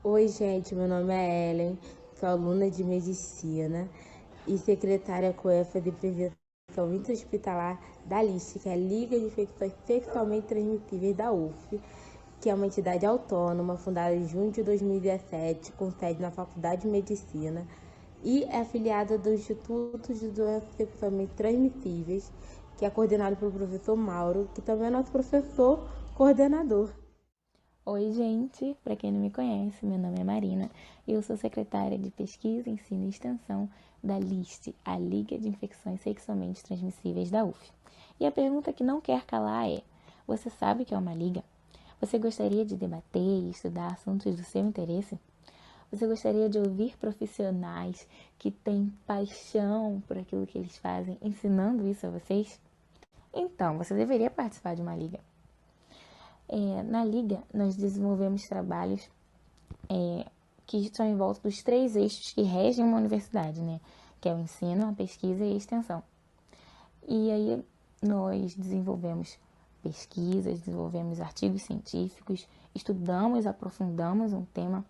Oi, gente, meu nome é Ellen, sou aluna de Medicina e secretária COEFA de Prevenção Intra-Hospitalar da LIST, que é a Liga de Infecções Sexualmente Transmissíveis da UF, que é uma entidade autônoma fundada em junho de 2017, com sede na Faculdade de Medicina e é afiliada do Instituto de Doenças Sexualmente Transmissíveis, que é coordenado pelo professor Mauro, que também é nosso professor coordenador. Oi, gente! Para quem não me conhece, meu nome é Marina e eu sou secretária de Pesquisa, Ensino e Extensão da LIST, a Liga de Infecções Sexualmente Transmissíveis da UF. E a pergunta que não quer calar é: você sabe o que é uma liga? Você gostaria de debater e estudar assuntos do seu interesse? Você gostaria de ouvir profissionais que têm paixão por aquilo que eles fazem, ensinando isso a vocês? Então, você deveria participar de uma liga. Na Liga, nós desenvolvemos trabalhos que estão em volta dos 3 eixos que regem uma universidade, né? Que é o ensino, a pesquisa e a extensão. E aí nós desenvolvemos pesquisas, desenvolvemos artigos científicos, estudamos, aprofundamos um tema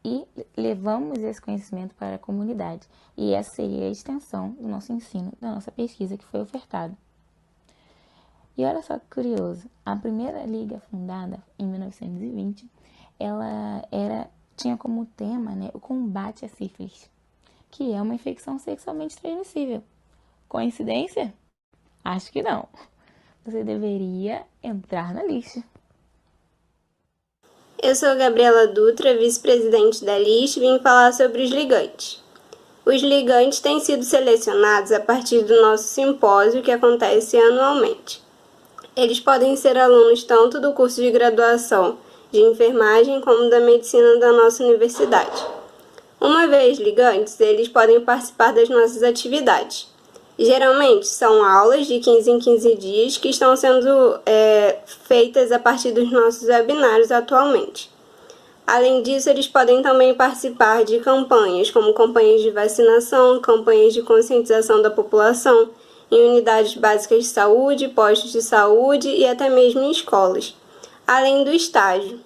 e levamos esse conhecimento para a comunidade. E essa seria a extensão do nosso ensino, da nossa pesquisa que foi ofertada. E olha só que curioso, a primeira liga fundada em 1920, tinha como tema, né, o combate à sífilis, que é uma infecção sexualmente transmissível. Coincidência? Acho que não. Você deveria entrar na lista. Eu sou Gabriela Dutra, vice-presidente da LIST, e vim falar sobre os ligantes. Os ligantes têm sido selecionados a partir do nosso simpósio que acontece anualmente. Eles podem ser alunos tanto do curso de graduação de enfermagem como da medicina da nossa universidade. Uma vez ligantes, eles podem participar das nossas atividades. Geralmente são aulas de 15 em 15 dias que estão sendo feitas a partir dos nossos webinários atualmente. Além disso, eles podem também participar de campanhas, como campanhas de vacinação, campanhas de conscientização da população, em unidades básicas de saúde, postos de saúde e até mesmo em escolas, além do estágio.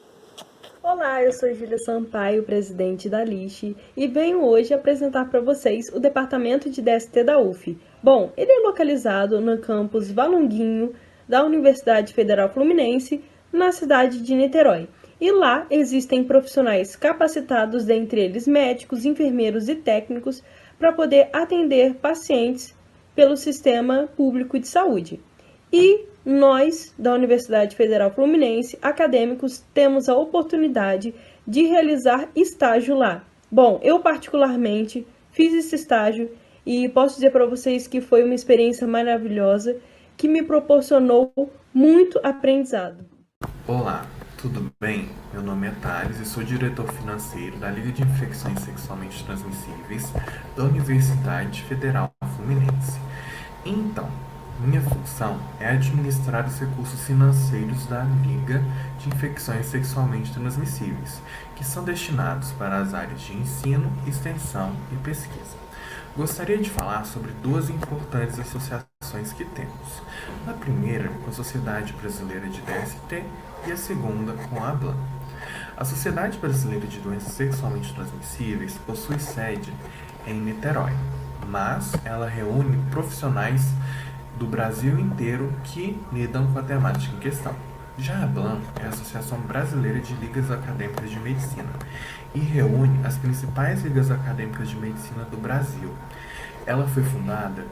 Olá, eu sou Júlia Sampaio, presidente da LIST, e venho hoje apresentar para vocês o departamento de DST da UF. Bom, ele é localizado no campus Valonguinho da Universidade Federal Fluminense, na cidade de Niterói. E lá existem profissionais capacitados, dentre eles médicos, enfermeiros e técnicos, para poder atender pacientes pelo sistema público de saúde. E nós, da Universidade Federal Fluminense, acadêmicos, temos a oportunidade de realizar estágio lá. Bom, eu particularmente fiz esse estágio e posso dizer para vocês que foi uma experiência maravilhosa que me proporcionou muito aprendizado. Olá, tudo bem? Meu nome é Thales e sou diretor financeiro da Liga de Infecções Sexualmente Transmissíveis da Universidade Federal Fluminense. Então, minha função é administrar os recursos financeiros da Liga de Infecções Sexualmente Transmissíveis, que são destinados para as áreas de ensino, extensão e pesquisa. Gostaria de falar sobre 2 importantes associações que temos. A primeira com a Sociedade Brasileira de DST e a segunda com a ABLAN. A Sociedade Brasileira de Doenças Sexualmente Transmissíveis possui sede em Niterói, mas ela reúne profissionais do Brasil inteiro que lidam com a temática em questão. Já a ABLAN é a Associação Brasileira de Ligas Acadêmicas de Medicina e reúne as principais ligas acadêmicas de medicina do Brasil. Ela foi fundada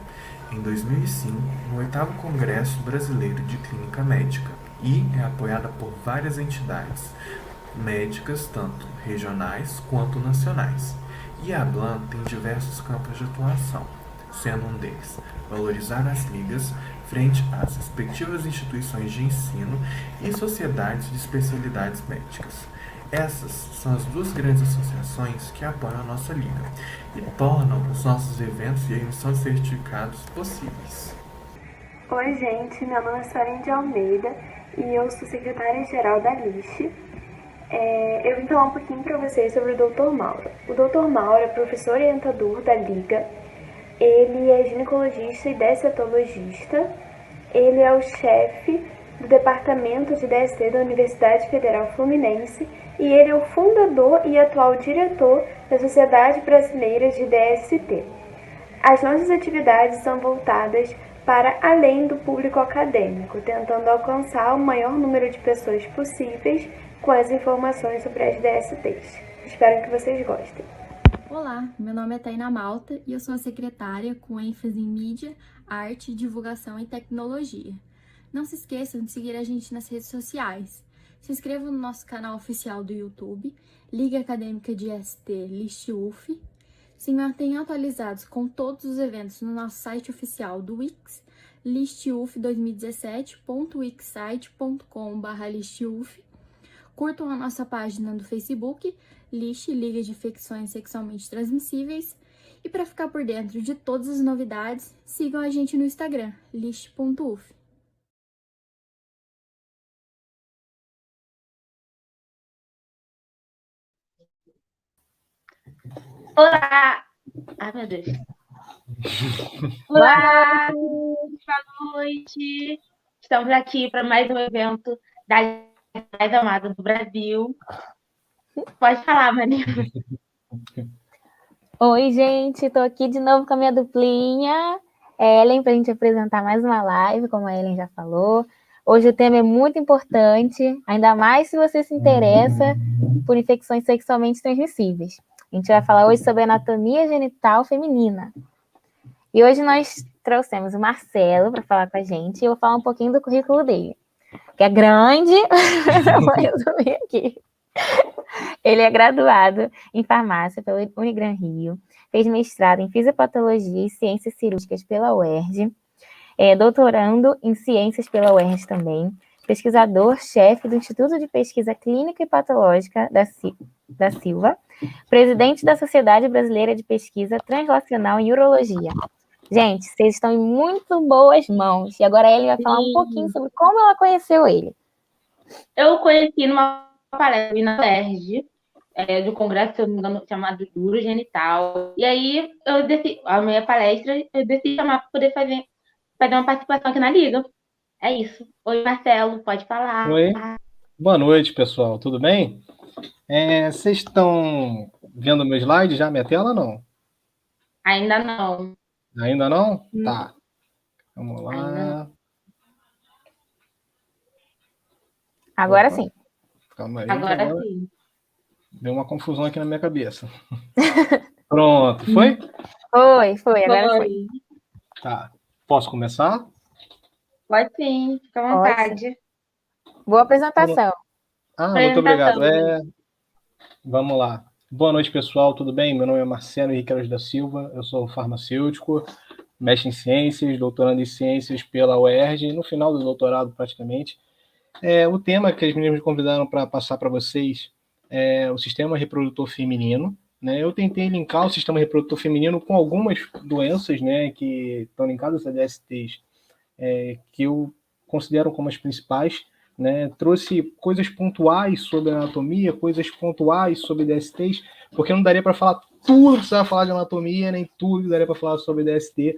em 2005 no 8º Congresso Brasileiro de Clínica Médica e é apoiada por várias entidades médicas, tanto regionais quanto nacionais. E a ABLAN tem diversos campos de atuação, sendo um deles valorizar as ligas frente às respectivas instituições de ensino e sociedades de especialidades médicas. Essas são as 2 grandes associações que apoiam a nossa liga e tornam os nossos eventos e a emissão de certificados possíveis. Oi, gente, meu nome é Soren de Almeida e eu sou secretária-geral da LIST. Eu vim falar um pouquinho para vocês sobre o Dr. Mauro. O Dr. Mauro é professor orientador da Liga, ele é ginecologista e descetologista, ele é o chefe do Departamento de DST da Universidade Federal Fluminense e ele é o fundador e atual diretor da Sociedade Brasileira de DST. As nossas atividades são voltadas para além do público acadêmico, tentando alcançar o maior número de pessoas possíveis com as informações sobre as DSTs. Espero que vocês gostem. Olá, meu nome é Tainá Malta e eu sou a secretária com ênfase em mídia, arte, divulgação e tecnologia. Não se esqueçam de seguir a gente nas redes sociais. Se inscrevam no nosso canal oficial do YouTube, Liga Acadêmica de ST List UF. Se mantenham atualizados com todos os eventos no nosso site oficial do Wix, listuf2017.wixsite.com/listuf. Curtam a nossa página do Facebook, List Liga de Infecções Sexualmente Transmissíveis. E para ficar por dentro de todas as novidades, sigam a gente no Instagram, list.uf. Olá! Ai, meu Deus. Olá! Boa noite! Estamos aqui para mais um evento da mais amada do Brasil. Pode falar, Marina. Oi, gente, tô aqui de novo com a minha duplinha, Ellen, pra gente apresentar mais uma live, como a Ellen já falou. Hoje o tema é muito importante, ainda mais se você se interessa por infecções sexualmente transmissíveis. A gente vai falar hoje sobre anatomia genital feminina. E hoje nós trouxemos o Marcelo para falar com a gente, e eu vou falar um pouquinho do currículo dele, que é grande, mas eu vou resumir aqui. Ele é graduado em farmácia pela Unigran Rio, fez mestrado em fisiopatologia e ciências cirúrgicas pela UERJ, doutorando em ciências pela UERJ também, pesquisador-chefe do Instituto de Pesquisa Clínica e Patológica da Silva, presidente da Sociedade Brasileira de Pesquisa Translacional em Urologia. Gente, vocês estão em muito boas mãos. E agora ele vai falar um pouquinho sobre como ela conheceu ele. Eu conheci numa palestra na UERJ, do congresso, se eu não me engano, chamado Urogenital. E aí, a minha palestra, eu decidi chamar para poder fazer uma participação aqui na Liga. É isso. Oi, Marcelo, pode falar. Oi, boa noite, pessoal. Tudo bem? Vocês estão vendo meu slide já, minha tela, não? Ainda não. Ainda não? Tá. Vamos lá. Ainda Agora Opa. sim. Calma aí. Agora sim. Deu uma confusão aqui na minha cabeça. Pronto, foi? Foi, agora foi. Tá. Posso começar? Pode sim, fica à vontade. Boa apresentação. Muito obrigado. Vamos lá. Boa noite, pessoal. Tudo bem? Meu nome é Marcelo Henrique Araújo da Silva. Eu sou farmacêutico, mestre em ciências, doutorando em ciências pela UERJ, no final do doutorado praticamente. O tema que as meninas me convidaram para passar para vocês é o sistema reprodutor feminino. Né? Eu tentei linkar o sistema reprodutor feminino com algumas doenças, né, que estão linkadas a DSTs, que eu considero como as principais. Né? Trouxe coisas pontuais sobre anatomia, coisas pontuais sobre DSTs, porque não daria para falar tudo que precisava falar de anatomia, nem tudo que daria para falar sobre DST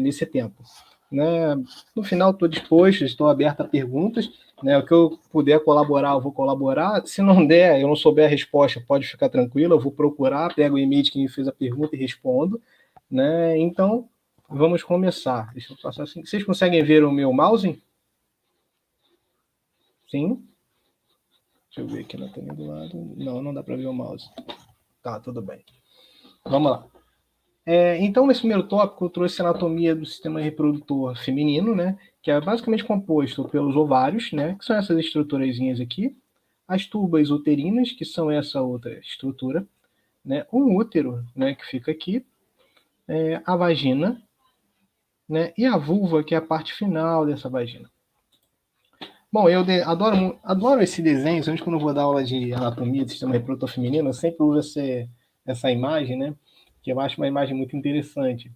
nesse tempo. Né? No final, estou disposto, estou aberto a perguntas. Né? O que eu puder colaborar, eu vou colaborar. Se não der, eu não souber a resposta, pode ficar tranquilo, eu vou procurar, pego o e-mail de quem fez a pergunta e respondo. Né? Então, vamos começar. Deixa eu passar assim. Vocês conseguem ver o meu mouse? Sim? Deixa eu ver aqui na tela do lado. Não dá para ver o mouse. Tá, tudo bem. Vamos lá. Então, nesse primeiro tópico, eu trouxe a anatomia do sistema reprodutor feminino, né, que é basicamente composto pelos ovários, né, que são essas estruturazinhas aqui, as tubas uterinas, que são essa outra estrutura, né, um útero, né, que fica aqui, a vagina, né, e a vulva, que é a parte final dessa vagina. Bom, eu adoro esse desenho, principalmente quando eu vou dar aula de anatomia do sistema reprodutor feminino, eu sempre uso essa imagem, né? Que eu acho uma imagem muito interessante,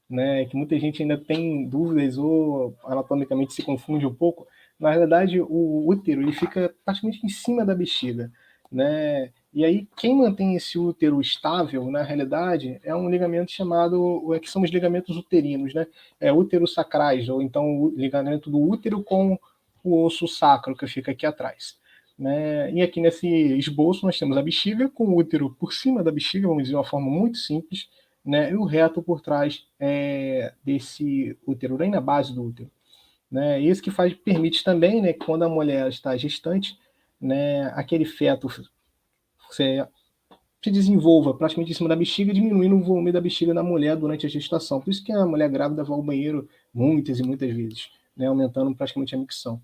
né? Que muita gente ainda tem dúvidas ou anatomicamente se confunde um pouco. Na realidade, o útero ele fica praticamente em cima da bexiga, né? E aí, quem mantém esse útero estável, na realidade, é um ligamento chamado, que são os ligamentos uterinos, né? Útero sacrais, ou então o ligamento do útero com o osso sacro que fica aqui atrás. Né? E aqui nesse esboço nós temos a bexiga com o útero por cima da bexiga, vamos dizer de uma forma muito simples, né? E o reto por trás desse útero, bem na base do útero. Né? Isso que permite também, né, que quando a mulher está gestante, né, aquele feto se desenvolva praticamente em cima da bexiga, diminuindo o volume da bexiga da mulher durante a gestação. Por isso que a mulher grávida vai ao banheiro muitas e muitas vezes, né, aumentando praticamente a micção.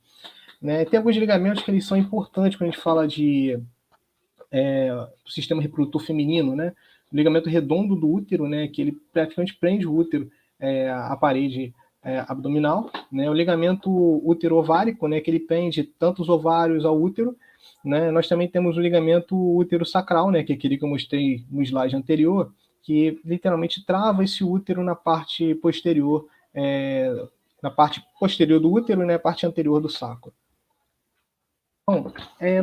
Né? Tem alguns ligamentos que eles são importantes quando a gente fala do sistema reprodutor feminino, né? O ligamento redondo do útero, né, que ele praticamente prende o útero à parede abdominal, né? O ligamento útero-ovárico, né, que ele prende tanto os ovários ao útero, né? Nós também temos o ligamento útero-sacral, né, que é aquele que eu mostrei no slide anterior, que literalmente trava esse útero na parte posterior, do útero, né, parte anterior do sacro. Bom,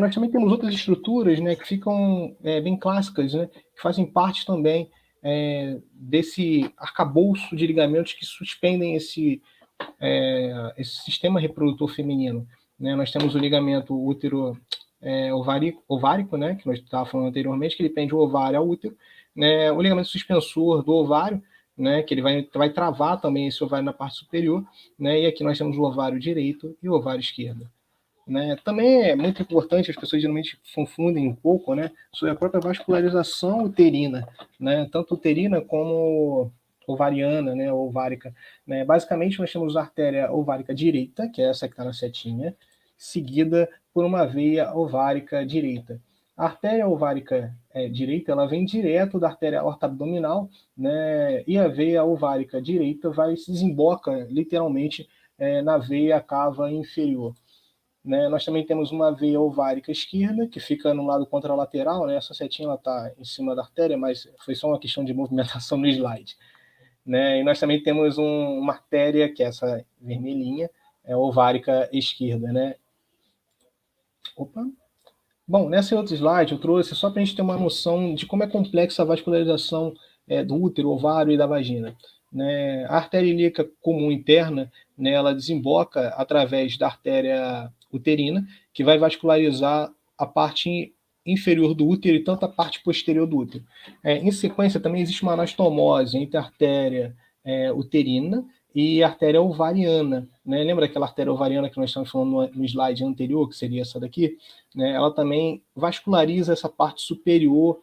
nós também temos outras estruturas, né, que ficam bem clássicas, né, que fazem parte também desse arcabouço de ligamentos que suspendem esse sistema reprodutor feminino. Né? Nós temos o ligamento útero ovárico, né, que nós estávamos falando anteriormente, que ele prende o ovário ao útero, né? O ligamento suspensor do ovário, né, que ele vai travar também esse ovário na parte superior, né? E aqui nós temos o ovário direito e o ovário esquerdo. Né? Também é muito importante, as pessoas geralmente confundem um pouco, né, sobre a própria vascularização uterina, né, tanto uterina como ovariana, né, ovárica. Né? Basicamente, nós temos a artéria ovárica direita, que é essa que está na setinha, seguida por uma veia ovárica direita. A artéria ovárica direita, ela vem direto da artéria aorta-abdominal, né, e a veia ovárica direita se desemboca literalmente na veia cava inferior. Né? Nós também temos uma veia ovárica esquerda, que fica no lado contralateral, né? Essa setinha está em cima da artéria, mas foi só uma questão de movimentação no slide. Né? E nós também temos uma artéria, que é essa vermelhinha, ovárica esquerda. Né? Opa! Bom, nesse outro slide eu trouxe só para a gente ter uma noção de como é complexa a vascularização do útero, ovário e da vagina. Né? A artéria ilíaca comum interna, né, ela desemboca através da artéria uterina, que vai vascularizar a parte inferior do útero e tanto a parte posterior do útero. Em sequência, também existe uma anastomose entre a artéria uterina e a artéria ovariana. Né? Lembra aquela artéria ovariana que nós estamos falando no slide anterior, que seria essa daqui? Né? Ela também vasculariza essa parte superior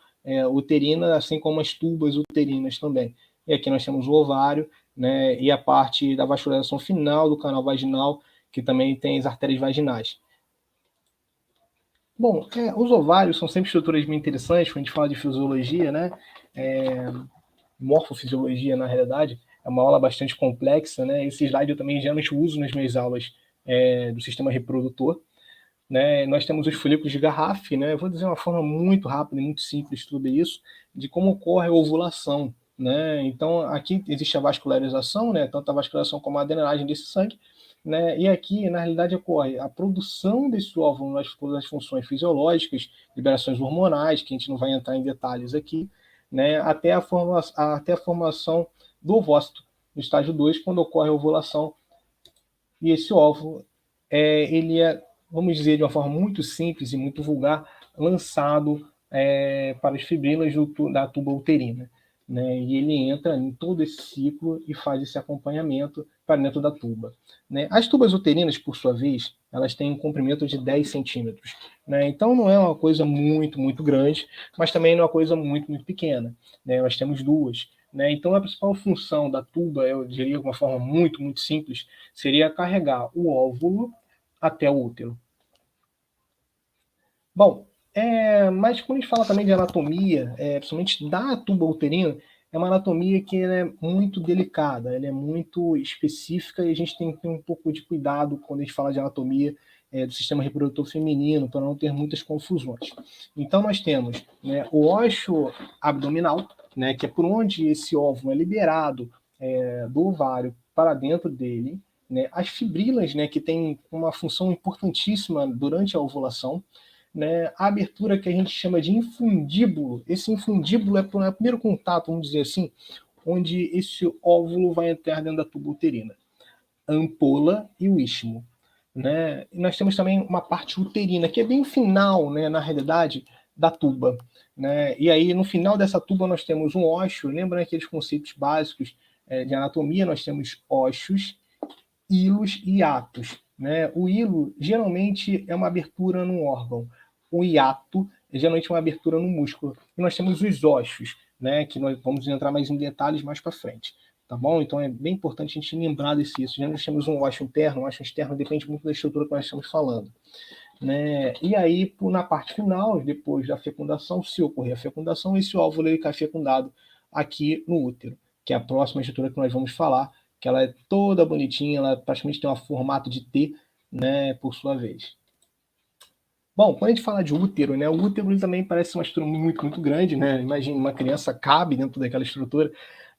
uterina, assim como as tubas uterinas também. E aqui nós temos o ovário, né, e a parte da vascularização final do canal vaginal, que também tem as artérias vaginais. Bom, os ovários são sempre estruturas bem interessantes quando a gente fala de fisiologia, né? Morfofisiologia, na realidade, é uma aula bastante complexa, né? Esse slide eu também geralmente uso nas minhas aulas do sistema reprodutor. Né? Nós temos os folículos de Garraf, né? Eu vou dizer uma forma muito rápida e muito simples tudo isso, de como ocorre a ovulação. Né? Então, aqui existe a vascularização, né? Tanto a vascularização como a drenagem desse sangue, né? E aqui, na realidade, ocorre a produção desse óvulo nas funções fisiológicas, liberações hormonais, que a gente não vai entrar em detalhes aqui, né? Até a formação do ovócito, no estágio 2, quando ocorre a ovulação. E esse óvulo, ele vamos dizer de uma forma muito simples e muito vulgar, lançado para as fibrilas da tuba uterina. Né? E ele entra em todo esse ciclo e faz esse acompanhamento para dentro da tuba. Né? As tubas uterinas, por sua vez, elas têm um comprimento de 10 centímetros. Né? Então não é uma coisa muito, muito grande, mas também não é uma coisa muito, muito pequena. Né? Nós temos duas. Né? Então a principal função da tuba, eu diria de uma forma muito, muito simples, seria carregar o óvulo até o útero. Bom, mas quando a gente fala também de anatomia, principalmente da tuba uterina, é uma anatomia que é muito delicada, ela é muito específica e a gente tem que ter um pouco de cuidado quando a gente fala de anatomia do sistema reprodutor feminino, para não ter muitas confusões. Então nós temos, né, o ósseo abdominal, né, que é por onde esse óvulo é liberado do ovário para dentro dele, né, as fibrilas, né, que tem uma função importantíssima durante a ovulação, né, a abertura que a gente chama de infundíbulo. Esse infundíbulo é o primeiro contato, vamos dizer assim, onde esse óvulo vai entrar dentro da tuba uterina. Ampola e o istmo. né? E nós temos também uma parte uterina, que é bem final, né, na realidade, da tuba, né? E aí, no final dessa tuba, nós temos um ósseo. Lembrando aqueles conceitos básicos de anatomia, nós temos ósseos, hilos e hiatos, né? O hilo, geralmente, é uma abertura no órgão. O hiato, geralmente, é uma abertura no músculo. E nós temos os ósseos, né, que nós vamos entrar mais em detalhes mais para frente. Tá bom? Então é bem importante a gente lembrar disso. Já nós temos um ósseo interno, um ósseo externo, depende muito da estrutura que nós estamos falando, né? E aí, na parte final, depois da fecundação, se ocorrer a fecundação, esse óvulo ele cai fecundado aqui no útero, que é a próxima estrutura que nós vamos falar, que ela é toda bonitinha, ela praticamente tem um formato de T, né, por sua vez. Bom, quando a gente fala de útero, né, o útero também parece uma estrutura muito, muito grande, né? Imagina, uma criança cabe dentro daquela estrutura,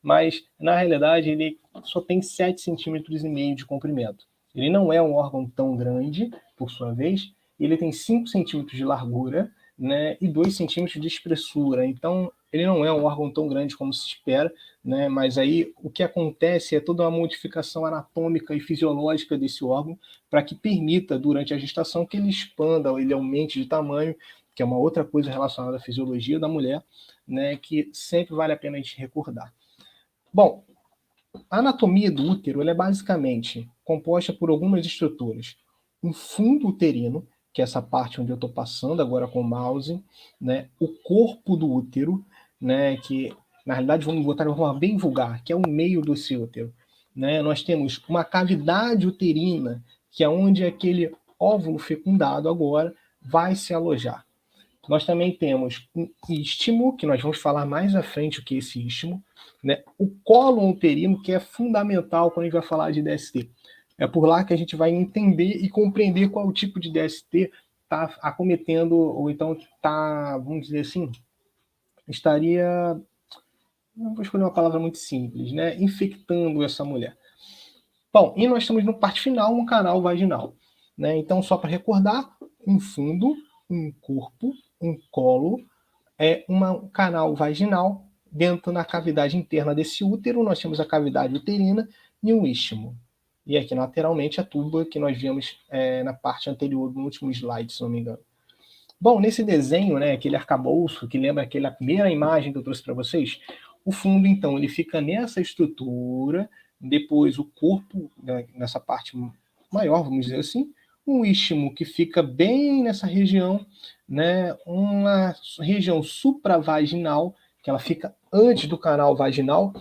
mas, na realidade, ele só tem 7,5 centímetros de comprimento. Ele não é um órgão tão grande, por sua vez, ele tem 5 centímetros de largura, né, e 2 centímetros de espessura. Então, ele não é um órgão tão grande como se espera, né, mas aí o que acontece é toda uma modificação anatômica e fisiológica desse órgão para que permita, durante a gestação, que ele expanda, ou ele aumente de tamanho, que é uma outra coisa relacionada à fisiologia da mulher, né, que sempre vale a pena a gente recordar. Bom, a anatomia do útero é basicamente composta por algumas estruturas. Um fundo uterino, que é essa parte onde eu estou passando agora com o mouse, né? O corpo do útero, né? Que na realidade vamos botar de uma forma bem vulgar, que é o meio do seu útero, né? Nós temos uma cavidade uterina, que é onde aquele óvulo fecundado agora vai se alojar. Nós também temos um istmo, que nós vamos falar mais à frente o que é esse istmo, né? O cólon uterino, que é fundamental quando a gente vai falar de DST. É por lá que a gente vai entender e compreender qual tipo de DST está acometendo, ou então está, vamos dizer assim, estaria, não vou escolher uma palavra muito simples, né? Infectando essa mulher. Bom, e nós estamos no parte final, um canal vaginal, né? Então, só para recordar, um fundo, um corpo, um colo, um canal vaginal. Dentro da cavidade interna desse útero, nós temos a cavidade uterina e um istmo. E aqui lateralmente a tuba que nós vimos na parte anterior, no último slide, se não me engano. Bom, nesse desenho, né, aquele arcabouço, que lembra aquela primeira imagem que eu trouxe para vocês, o fundo, então, ele fica nessa estrutura, depois o corpo, né, nessa parte maior, vamos dizer assim, um istmo que fica bem nessa região, né, uma região supravaginal, que ela fica antes do canal vaginal.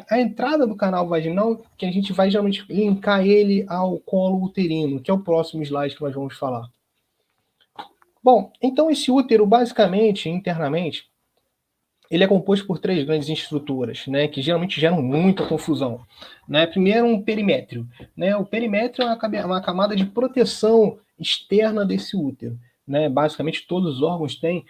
A entrada do canal vaginal, que a gente vai geralmente linkar ele ao colo uterino, que é o próximo slide que nós vamos falar. Bom, então esse útero, basicamente, internamente, ele é composto por 3 grandes estruturas, né, que geralmente geram muita confusão, né? Primeiro, um perimétrio, né? O perimétrio é uma camada de proteção externa desse útero, né? Basicamente, todos os órgãos têm,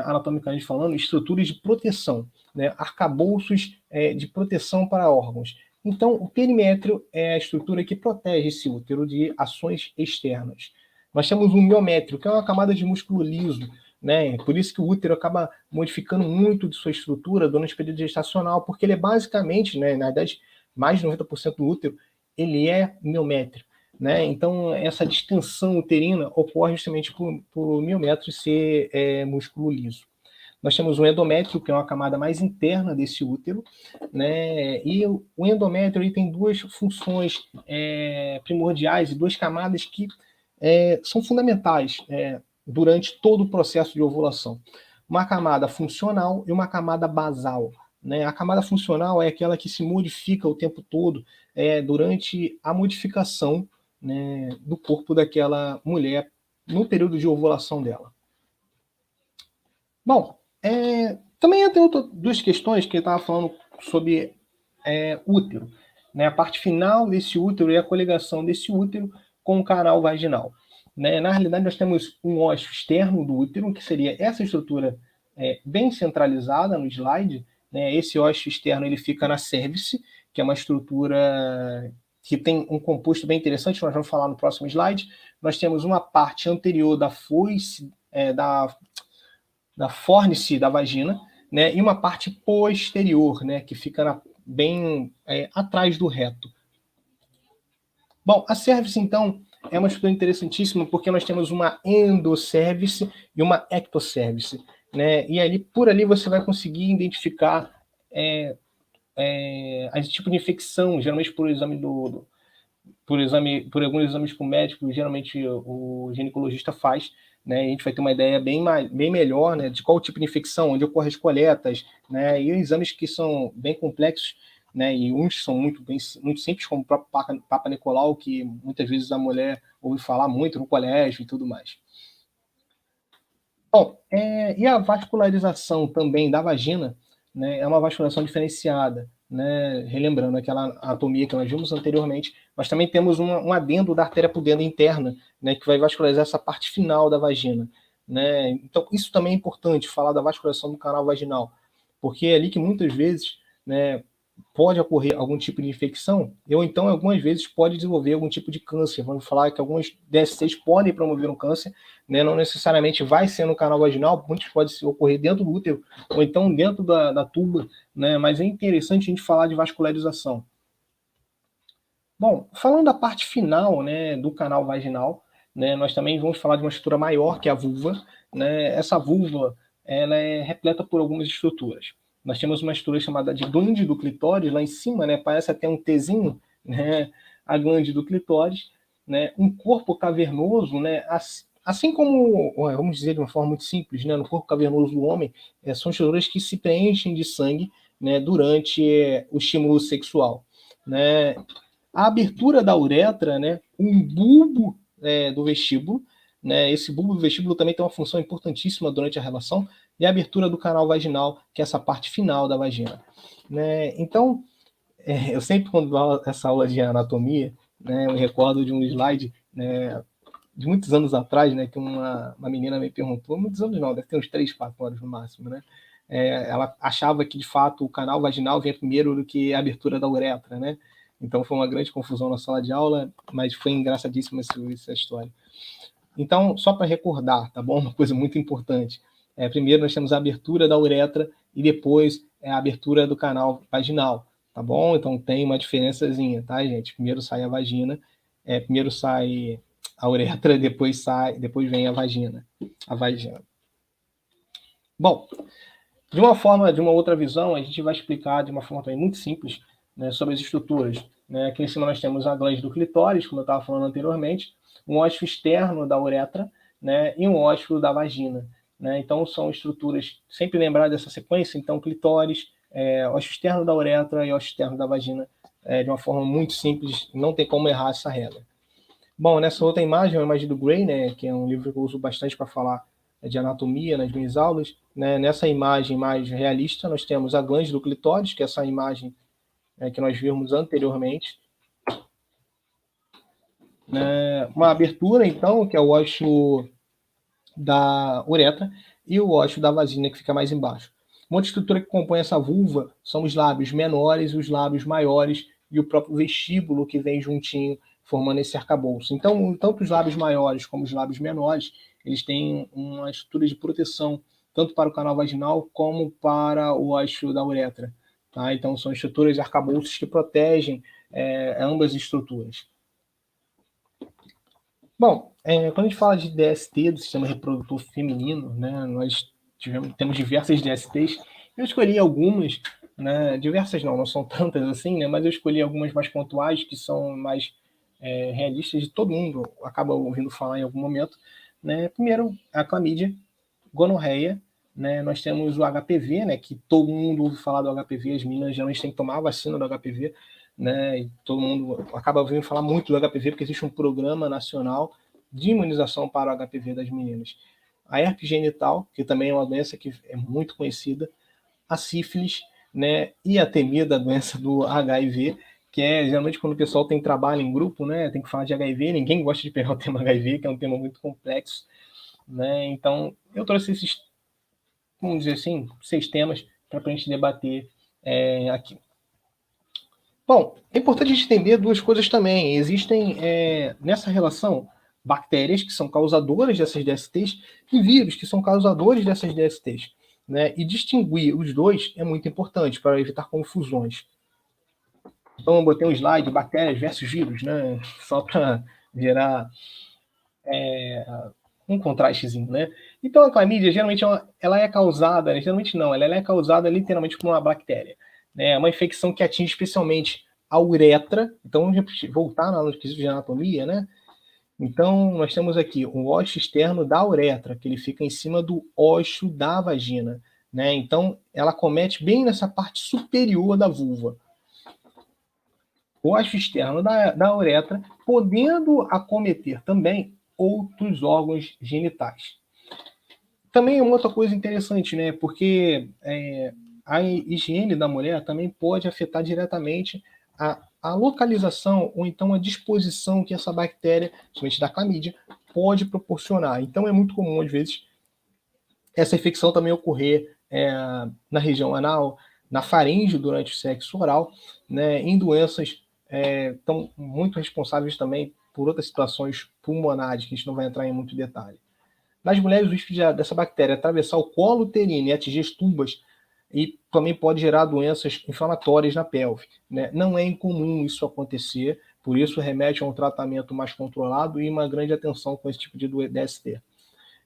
anatomicamente falando, estruturas de proteção, né? Arcabouços de proteção para órgãos. Então, o perimétrio é a estrutura que protege esse útero de ações externas. Nós temos um miométrio, que é uma camada de músculo liso, né? Por isso que o útero acaba modificando muito de sua estrutura durante o período gestacional, porque ele é basicamente, né, na verdade, mais de 90% do útero, ele é miométrio, né? Então, essa distensão uterina ocorre justamente por miométrio ser músculo liso. Nós temos o endométrio, que é uma camada mais interna desse útero, né? E o endométrio ele tem 2 funções primordiais e 2 camadas que são fundamentais durante todo o processo de ovulação. Uma camada funcional e uma camada basal, né? A camada funcional é aquela que se modifica o tempo todo durante a modificação, né, do corpo daquela mulher no período de ovulação dela. Bom, também tem 2 questões que eu estava falando sobre útero, né? A parte final desse útero é a coligação desse útero com o canal vaginal, né? Na realidade, nós temos um ósseo externo do útero, que seria essa estrutura bem centralizada no slide, né? Esse ósseo externo ele fica na cervice, que é uma estrutura que tem um composto bem interessante, nós vamos falar no próximo slide. Nós temos uma parte anterior da foice, da fórnice da vagina, né? E uma parte posterior, né? Que fica bem atrás do reto. Bom, a cervice, então, é uma estrutura interessantíssima porque nós temos uma endocervice e uma ectocervice, né? E ali, por ali você vai conseguir identificar esse tipo de infecção, geralmente por alguns exames que o médico, geralmente o ginecologista faz, né? A gente vai ter uma ideia bem melhor, né, de qual tipo de infecção, onde ocorrem as coletas, né? E exames que são bem complexos, né? E uns são muito simples, como o próprio Papa Nicolau, que muitas vezes a mulher ouve falar muito no colégio e tudo mais. Bom, e a vascularização também da vagina, né, é uma vascularização diferenciada, né, relembrando aquela anatomia que nós vimos anteriormente, mas também temos um adendo da artéria pudenda interna, né, que vai vascularizar essa parte final da vagina, né. Então, isso também é importante, falar da vascularização do canal vaginal, porque é ali que muitas vezes, né, pode ocorrer algum tipo de infecção, ou então, algumas vezes, pode desenvolver algum tipo de câncer. Vamos falar que algumas DSTs podem promover um câncer, né? Não necessariamente vai ser no canal vaginal, muitos podem ocorrer dentro do útero, ou então dentro da tuba, né? Mas é interessante a gente falar de vascularização. Bom, falando da parte final, né, do canal vaginal, né, nós também vamos falar de uma estrutura maior, que é a vulva, né? Essa vulva, ela é repleta por algumas estruturas. Nós temos uma estrutura chamada de glande do clitóris, lá em cima, né, parece até um Tzinho, né, a glande do clitóris, né, um corpo cavernoso, né, assim como, vamos dizer de uma forma muito simples, né, no corpo cavernoso do homem, são estruturas que se preenchem de sangue, né, durante o estímulo sexual, né. A abertura da uretra, né, um bulbo do vestíbulo, né, esse bulbo do vestíbulo também tem uma função importantíssima durante a relação, e a abertura do canal vaginal, que é essa parte final da vagina, né. Então, eu sempre, quando dou essa aula de anatomia, né, eu me recordo de um slide, né, de muitos anos atrás, né, que uma menina me perguntou, muitos anos não, deve ter uns 3, 4 anos no máximo, né, ela achava que, de fato, o canal vaginal vinha primeiro do que a abertura da uretra, né. Então foi uma grande confusão na sala de aula, mas foi engraçadíssima essa história. Então, só para recordar, tá bom? Uma coisa muito importante. Primeiro nós temos a abertura da uretra e depois a abertura do canal vaginal, tá bom? Então tem uma diferençazinha, tá, gente? Primeiro sai a vagina, primeiro sai a uretra, depois vem a vagina. Bom, de uma outra visão, a gente vai explicar de uma forma também muito simples, né, sobre as estruturas, né? Aqui em cima nós temos a glande do clitóris, como eu estava falando anteriormente, um ósseo externo da uretra, né, e um ósseo da vagina, né? Então são estruturas, sempre lembrar dessa sequência, então clitóris, ósseo externo da uretra e ósseo externo da vagina, de uma forma muito simples, não tem como errar essa regra. Bom, nessa outra imagem, é uma imagem do Gray, né, que é um livro que eu uso bastante para falar de anatomia nas minhas aulas, né? Nessa imagem mais realista, nós temos a glande do clitóris, que é essa imagem que nós vimos anteriormente. Uma abertura, então, que é o ósseo da uretra, e o ósseo da vagina, que fica mais embaixo. Uma outra estrutura que compõe essa vulva são os lábios menores e os lábios maiores, e o próprio vestíbulo que vem juntinho, formando esse arcabouço. Então, tanto os lábios maiores como os lábios menores, eles têm uma estrutura de proteção, tanto para o canal vaginal como para o ósseo da uretra. Tá? Então, são estruturas de arcabouços que protegem ambas as estruturas. Bom, quando a gente fala de DST, do sistema reprodutor feminino, né, nós temos diversas DSTs. Eu escolhi algumas, né, diversas não são tantas assim, né, mas eu escolhi algumas mais pontuais, que são mais realistas, de todo mundo acaba ouvindo falar em algum momento. Né. Primeiro, a clamídia, gonorreia, né, nós temos o HPV, né, que todo mundo ouve falar do HPV, as meninas geralmente têm que tomar a vacina do HPV, né, e todo mundo acaba ouvindo falar muito do HPV, porque existe um programa nacional de imunização para o HPV das meninas. A herpes genital, que também é uma doença que é muito conhecida, a sífilis, né, e a temida doença do HIV, que geralmente quando o pessoal tem trabalho em grupo, né, tem que falar de HIV, ninguém gosta de pegar o tema HIV, que é um tema muito complexo, né, então eu trouxe esses, vamos dizer assim, 6 temas para a gente debater aqui. Bom, é importante a gente entender 2 coisas também. Existem, nessa relação, bactérias que são causadoras dessas DSTs e vírus que são causadores dessas DSTs. Né? E distinguir os dois é muito importante para evitar confusões. Então, eu botei um slide, bactérias versus vírus, né? Só para gerar um contrastezinho, né? Então a clamídia geralmente ela é causada, né? Geralmente não, ela é causada literalmente por uma bactéria, né? É uma infecção que atinge especialmente a uretra. Então vamos voltar no quesito de anatomia, né? Então nós temos aqui um ósseo externo da uretra, que ele fica em cima do ósseo da vagina, né? Então ela comete bem nessa parte superior da vulva. O ósseo externo da uretra, podendo acometer também outros órgãos genitais. Também é uma outra coisa interessante, né? Porque a higiene da mulher também pode afetar diretamente a localização ou então a disposição que essa bactéria, principalmente da clamídia, pode proporcionar. Então é muito comum, às vezes, essa infecção também ocorrer na região anal, na faringe durante o sexo oral, né? Em doenças estão muito responsáveis também por outras situações pulmonares, que a gente não vai entrar em muito detalhe. Nas mulheres, o risco dessa bactéria atravessar o colo uterino e atingir as tubas e também pode gerar doenças inflamatórias na pelve, né? Não é incomum isso acontecer, por isso remete a um tratamento mais controlado e uma grande atenção com esse tipo de DST.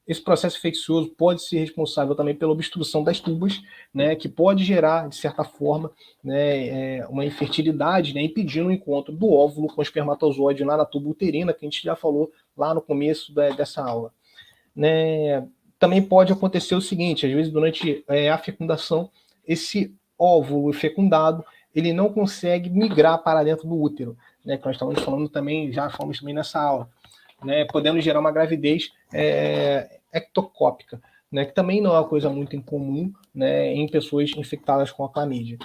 Esse processo infeccioso pode ser responsável também pela obstrução das tubas, né, que pode gerar, de certa forma, né, uma infertilidade, né, impedindo o encontro do óvulo com o espermatozoide lá na tuba uterina, que a gente já falou lá no começo dessa aula. Né? Também pode acontecer o seguinte, às vezes durante a fecundação, esse óvulo fecundado, ele não consegue migrar para dentro do útero, né, que nós estamos falando também, já falamos também nessa aula, né, podendo gerar uma gravidez ectocópica, né, que também não é uma coisa muito incomum, né, em pessoas infectadas com a clamídia.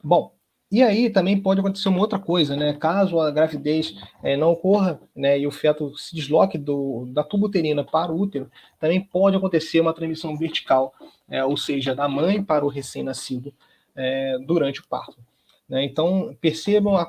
Bom, e aí também pode acontecer uma outra coisa, né? Caso a gravidez não ocorra, né, e o feto se desloque da tuba uterina para o útero, também pode acontecer uma transmissão vertical, ou seja, da mãe para o recém-nascido durante o parto. Né? Então, percebam a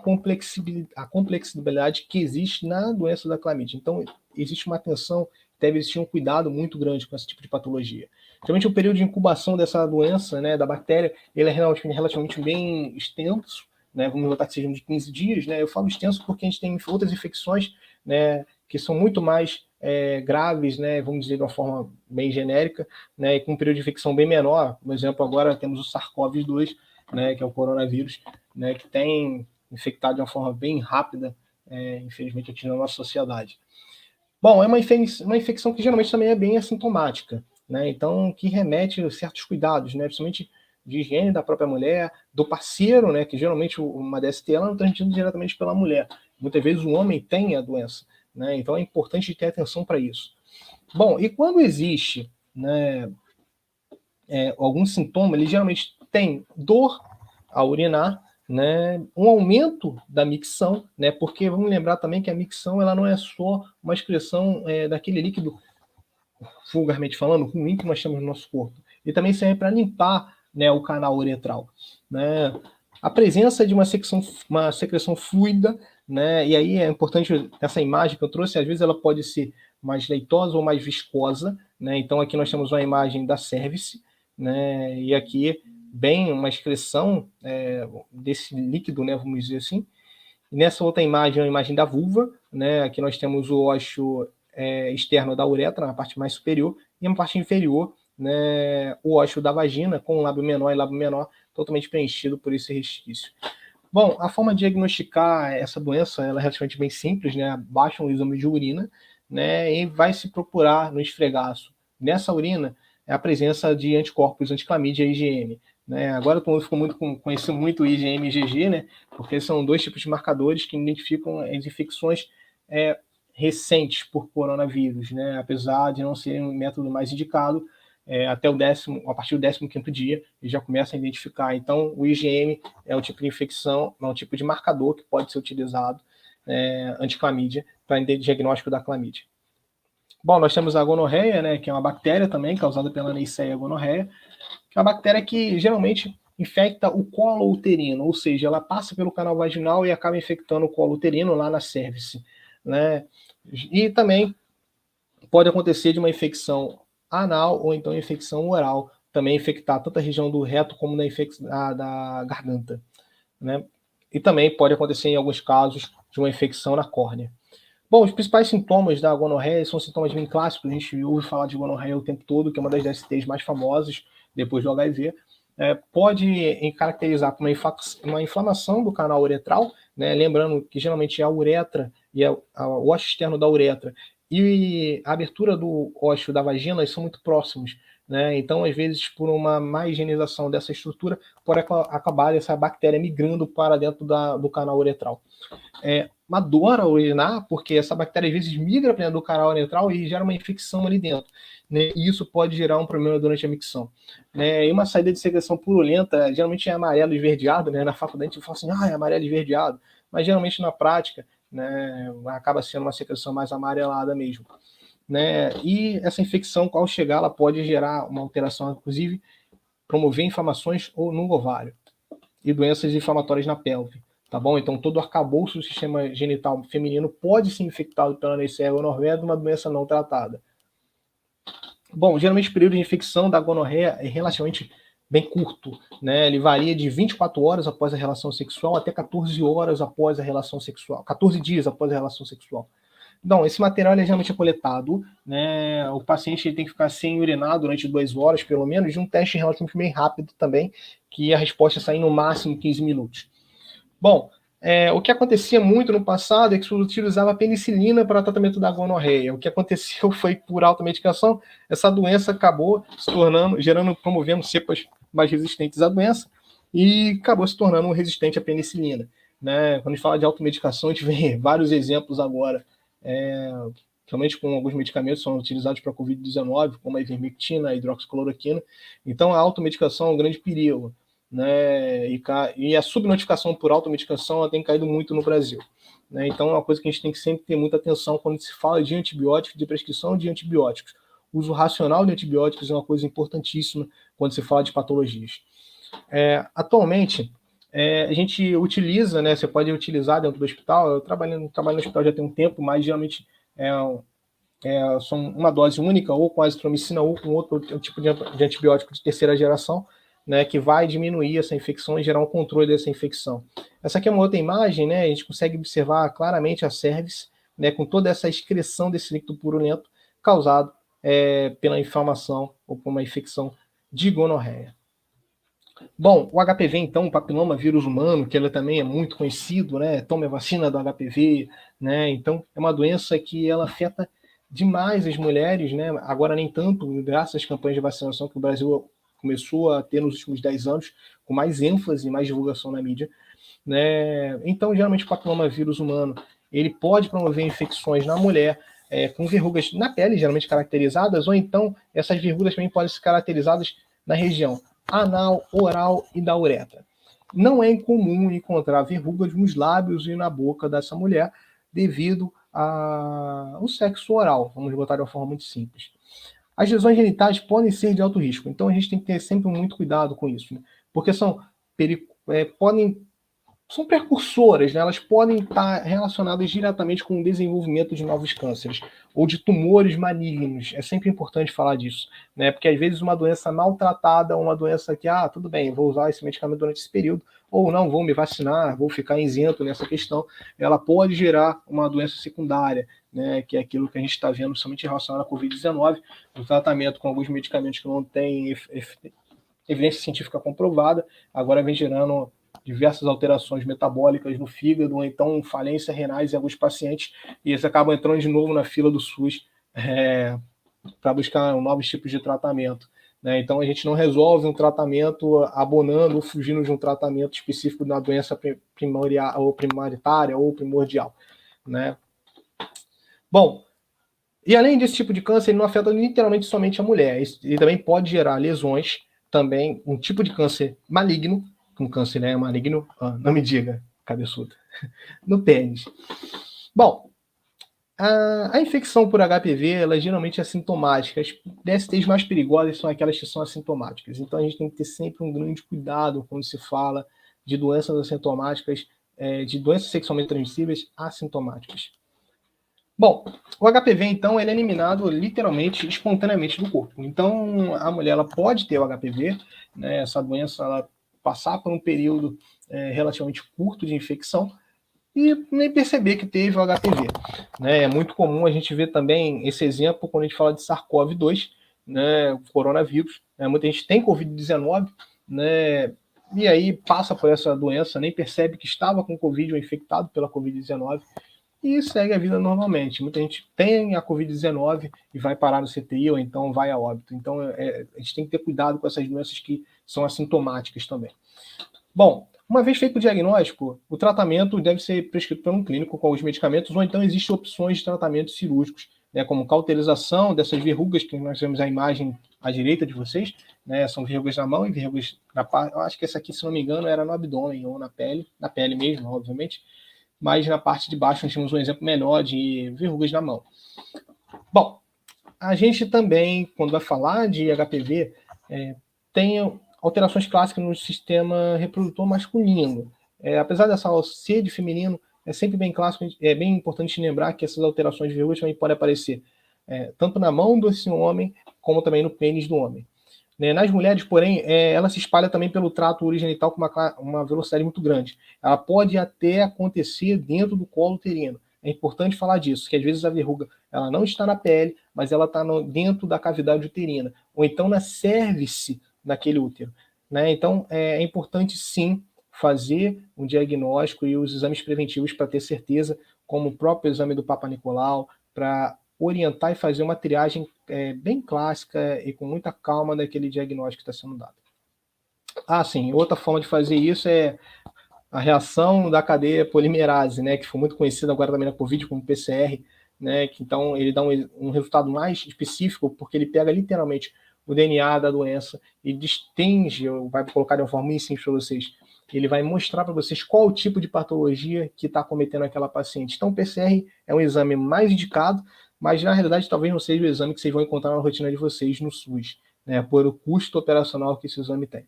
complexibilidade que existe na doença da clamídia. Então, existe uma atenção, deve existir um cuidado muito grande com esse tipo de patologia. Geralmente, o período de incubação dessa doença, né, da bactéria, ele é relativamente bem extenso, né? Vamos botar que sejam de 15 dias. Né? Eu falo extenso porque a gente tem outras infecções, né, que são muito mais graves, né, vamos dizer de uma forma bem genérica, né, e com um período de infecção bem menor. Por exemplo, agora temos o SARS-CoV-2, né, que é o coronavírus, né, que tem infectado de uma forma bem rápida, infelizmente, aqui na nossa sociedade. Bom, é uma infecção que geralmente também é bem assintomática, né, então que remete a certos cuidados, né, principalmente de higiene da própria mulher, do parceiro, né, que geralmente uma DST ela não é transmitida diretamente pela mulher. Muitas vezes o homem tem a doença, né, então é importante ter atenção para isso. Bom, e quando existe, né, algum sintoma, ele geralmente tem dor ao urinar, né, um aumento da micção, né, porque vamos lembrar também que a micção ela não é só uma excreção daquele líquido, vulgarmente falando, ruim que nós temos no nosso corpo. E também serve para limpar, né, o canal uretral. Né. A presença de uma secreção fluida, né, e aí é importante essa imagem que eu trouxe, às vezes ela pode ser mais leitosa ou mais viscosa. Né, então aqui nós temos uma imagem da cervice, né, e aqui bem uma excreção desse líquido, né, vamos dizer assim. E nessa outra imagem, a imagem da vulva, né, aqui nós temos o ósseo externo da uretra, na parte mais superior, e na parte inferior, né, o ósseo da vagina, com lábio menor e lábio menor totalmente preenchido por esse resquício. Bom, a forma de diagnosticar essa doença ela é relativamente bem simples, né, baixa um exame de urina, né, e vai se procurar no esfregaço nessa urina a presença de anticorpos anticlamídia e IgM. Né? Agora todo mundo ficou conhecendo muito o IgM e IgG, né? Porque são dois tipos de marcadores que identificam as infecções recentes por coronavírus, né? Apesar de não ser um método mais indicado, até a partir do 15º dia, ele já começa a identificar. Então, o IgM é um tipo de infecção, é um tipo de marcador que pode ser utilizado anticlamídia para diagnóstico da clamídia. Bom, nós temos a gonorreia, né, que é uma bactéria também causada pela Neisseria gonorreia, que é uma bactéria que geralmente infecta o colo uterino, ou seja, ela passa pelo canal vaginal e acaba infectando o colo uterino lá na cervice. Né? E também pode acontecer de uma infecção anal ou então infecção oral, também infectar tanto a região do reto como da garganta. Né? E também pode acontecer em alguns casos de uma infecção na córnea. Bom, os principais sintomas da gonorreia são sintomas bem clássicos. A gente ouve falar de gonorreia o tempo todo, que é uma das DSTs mais famosas depois do HIV. Pode caracterizar por uma inflamação do canal uretral, né? Lembrando que geralmente a uretra e o ósseo externo da uretra e a abertura do ósseo da vagina são muito próximos, né? Então, às vezes, por uma má higienização dessa estrutura, pode acabar essa bactéria migrando para dentro do canal uretral. Uma dor ao urinar, porque essa bactéria às vezes migra para dentro do canal uretral e gera uma infecção ali dentro, né? E isso pode gerar um problema durante a micção, né? E uma saída de secreção purulenta, geralmente é amarelo esverdeado, né? Na faculdade a gente fala assim, é amarelo esverdeado, mas geralmente na prática, né, acaba sendo uma secreção mais amarelada mesmo, né? E essa infecção, ao chegar, ela pode gerar uma alteração, inclusive promover inflamações no ovário e doenças inflamatórias na pelve. Tá bom? Então, todo o arcabouço do sistema genital feminino pode ser infectado pela Neisseria gonorreia de uma doença não tratada. Bom, geralmente o período de infecção da gonorreia é relativamente bem curto, né? Ele varia de 24 horas após a relação sexual até 14 horas após a relação sexual, 14 dias após a relação sexual. Então, esse material geralmente é coletado, né? O paciente tem que ficar sem urinar durante 2 horas, pelo menos, de um teste relativamente bem rápido também, que a resposta sai no máximo 15 minutos. Bom, o que acontecia muito no passado é que se utilizava penicilina para tratamento da gonorreia. O que aconteceu foi, por automedicação, essa doença acabou se tornando, promovendo cepas mais resistentes à doença e acabou se tornando resistente à penicilina, né? Quando a gente fala de automedicação, a gente vê vários exemplos agora, realmente com alguns medicamentos que são utilizados para a Covid-19, como a ivermectina, a hidroxicloroquina. Então, a automedicação é um grande perigo, né? E a subnotificação por automedicação tem caído muito no Brasil, né? Então é uma coisa que a gente tem que sempre ter muita atenção quando se fala de antibióticos, de prescrição de antibióticos. O uso racional de antibióticos é uma coisa importantíssima quando se fala de patologias. Atualmente, a gente utiliza, né? Você pode utilizar dentro do hospital. Eu trabalho no hospital já tem um tempo, mas geralmente são uma dose única, ou com azitromicina, ou com outro tipo de antibiótico de terceira geração, né, que vai diminuir essa infecção e gerar um controle dessa infecção. Essa aqui é uma outra imagem, né, a gente consegue observar claramente a cervix, né, com toda essa excreção desse líquido purulento causado pela inflamação ou por uma infecção de gonorreia. Bom, o HPV, então, o papiloma vírus humano, que ele também é muito conhecido, né, tome a vacina do HPV, né, então é uma doença que ela afeta demais as mulheres, né, agora nem tanto, graças às campanhas de vacinação que o Brasil começou a ter nos últimos 10 anos, com mais ênfase e mais divulgação na mídia, né? Então, geralmente, o papiloma vírus humano, ele pode promover infecções na mulher, com verrugas na pele, geralmente caracterizadas, ou então essas verrugas também podem ser caracterizadas na região anal, oral e da uretra. Não é incomum encontrar verrugas nos lábios e na boca dessa mulher devido ao sexo oral, vamos botar de uma forma muito simples. As lesões genitais podem ser de alto risco, então a gente tem que ter sempre muito cuidado com isso, né? Porque são precursoras, né? Elas podem estar relacionadas diretamente com o desenvolvimento de novos cânceres ou de tumores malignos. É sempre importante falar disso, né? Porque às vezes uma doença maltratada, uma doença que, tudo bem, vou usar esse medicamento durante esse período, ou não, vou me vacinar, vou ficar isento nessa questão, ela pode gerar uma doença secundária, né? Que é aquilo que a gente está vendo somente relacionado à Covid-19, o tratamento com alguns medicamentos que não têm evidência científica comprovada, agora vem gerando diversas alterações metabólicas no fígado, ou então falência renais em alguns pacientes, e eles acabam entrando de novo na fila do SUS para buscar novos tipos de tratamento, né? Então a gente não resolve um tratamento abonando ou fugindo de um tratamento específico na doença primária ou primordial, né? Bom, e além desse tipo de câncer, ele não afeta literalmente somente a mulher, ele também pode gerar lesões, também um tipo de câncer maligno, um câncer, né, maligno, não me diga, cabeçuda, no pênis. Bom, a infecção por HPV, ela geralmente é assintomática. As DSTs mais perigosas são aquelas que são assintomáticas. Então a gente tem que ter sempre um grande cuidado quando se fala de doenças assintomáticas, de doenças sexualmente transmissíveis assintomáticas. Bom, o HPV, então, ele é eliminado literalmente, espontaneamente do corpo. Então, a mulher ela pode ter o HPV, né, essa doença ela passar por um período relativamente curto de infecção, e nem perceber que teve o HPV. Né? É muito comum a gente ver também esse exemplo quando a gente fala de SARS-CoV-2, né, o coronavírus. Né? Muita gente tem Covid-19, né, e aí passa por essa doença, nem percebe que estava com Covid ou infectado pela Covid-19 e segue a vida normalmente. Muita gente tem a Covid-19 e vai parar no CTI ou então vai a óbito. Então a gente tem que ter cuidado com essas doenças que são assintomáticas também. Bom, uma vez feito o diagnóstico, o tratamento deve ser prescrito por um clínico com os medicamentos, ou então existem opções de tratamentos cirúrgicos, né, como cauterização dessas verrugas que nós vemos a imagem à direita de vocês, né, são verrugas na mão e verrugas na parte. Eu acho que essa aqui, se não me engano, era no abdômen ou na pele mesmo, obviamente, mas na parte de baixo nós temos um exemplo menor de verrugas na mão. Bom, a gente também, quando vai falar de HPV, tem alterações clássicas no sistema reprodutor masculino. Apesar dessa ser de feminino, é sempre bem clássico, é bem importante lembrar que essas alterações de verrugas também podem aparecer tanto na mão desse homem, como também no pênis do homem. Nas mulheres, porém, ela se espalha também pelo trato urogenital com uma velocidade muito grande. Ela pode até acontecer dentro do colo uterino. É importante falar disso, que às vezes a verruga ela não está na pele, mas ela está dentro da cavidade uterina, ou então na cérvice daquele útero. Né? Então, é importante sim fazer um diagnóstico e os exames preventivos para ter certeza, como o próprio exame do Papa Nicolau, para orientar e fazer uma triagem bem clássica e com muita calma daquele diagnóstico que está sendo dado. Sim, outra forma de fazer isso é a reação da cadeia polimerase, né, que foi muito conhecida agora também na Covid como PCR, né, que então ele dá um resultado mais específico, porque ele pega literalmente o DNA da doença e distingue, vai colocar de uma forma muito simples para vocês, ele vai mostrar para vocês qual o tipo de patologia que está cometendo aquela paciente. Então o PCR é um exame mais indicado, mas na realidade talvez não seja o exame que vocês vão encontrar na rotina de vocês no SUS, né, por o custo operacional que esse exame tem.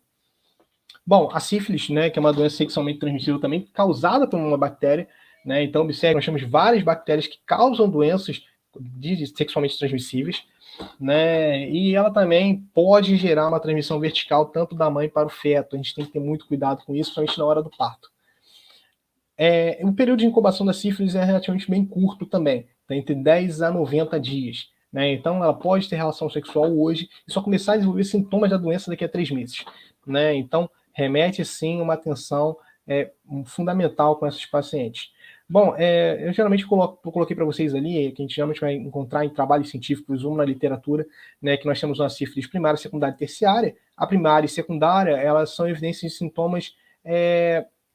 Bom, a sífilis, né, que é uma doença sexualmente transmissível também, causada por uma bactéria, né, então observe, nós temos várias bactérias que causam doenças sexualmente transmissíveis, né, e ela também pode gerar uma transmissão vertical tanto da mãe para o feto. A gente tem que ter muito cuidado com isso, principalmente na hora do parto. O período de incubação da sífilis é relativamente bem curto também, tá entre 10 a 90 dias. Né? Então, ela pode ter relação sexual hoje e só começar a desenvolver sintomas da doença daqui a 3 meses. Né? Então, remete sim uma atenção fundamental com esses pacientes. Bom, eu geralmente coloquei para vocês ali, que a gente geralmente vai encontrar em trabalhos científicos ou na literatura, né, que nós temos uma sífilis primária, secundária e terciária. A primária e secundária, elas são evidências de sintomas